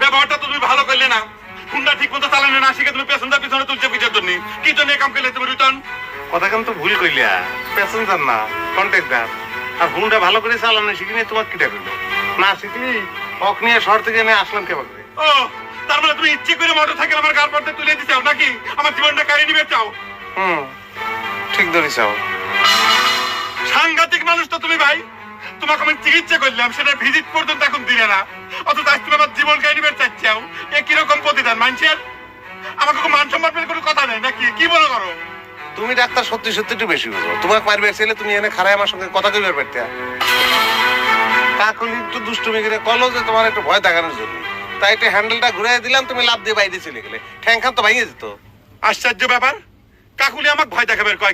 ব্যবহারটা তো তুমি ভালো করলে না। হুন্ডা ঠিক মতো চালানো না শিখে তুমি পেছনটা পিছনে তুলছে কিসের জন্য? কি জন্য কাম করলে তুমি রিটার্ন? কথা কিন্তু ভুল কইলিয়া, প্যাসেঞ্জার না কন্ট্রাক্টর। আর হুন্ডা ভালো করে চালানো শিখি নিয়ে তোমার কিটা করলো? না শিখলি অক নিয়ে শহর থেকে এনে আসলাম কেমন করে? ও তার মানে তুমি ইচ্ছে করে মোটর সাইকেল আমার গার পড়তে তুলে দিতে চাও নাকি? আমার জীবনটা কাহিয়ে নিবে চাও? ঠিক ধরেছাও। সাংঘাতিক মানুষ তো তুমি ভাই। তোমাকে আমি চিকিৎসা করলাম, সেটা ভিজিট পর্যন্ত এখন দিলে না, অথচ আজ তুমি আমার জীবন কাহিয়ে নিবে চাচ্ছাও। এ কিরকম প্রতিদান মানুষের? আমাকে মান সম্মানের কোনো কথা নেই নাকি? কি মনে করো? তুমি ডাক্তার সত্যি সত্যি একটু বেশি বুঝো। তোমাকে মারবে ছেলে, তুমি এনে খারাই আমার সঙ্গে কথা কইবার পারতে। কাকুলি একটু দুষ্টুমি করে কলো যে তোমার একটু ভয় দেখানোর জন্য, তাই একটু হ্যান্ডেলটা ঘুরাই দিলাম, তুমি লাভ দিয়ে বাইরে চলে গেলে। ঠ্যাং খান তো ভাঙিয়ে যেত। আশ্চর্য ব্যাপার, কাকুলি আমাকে ভয় দেখাবার কয়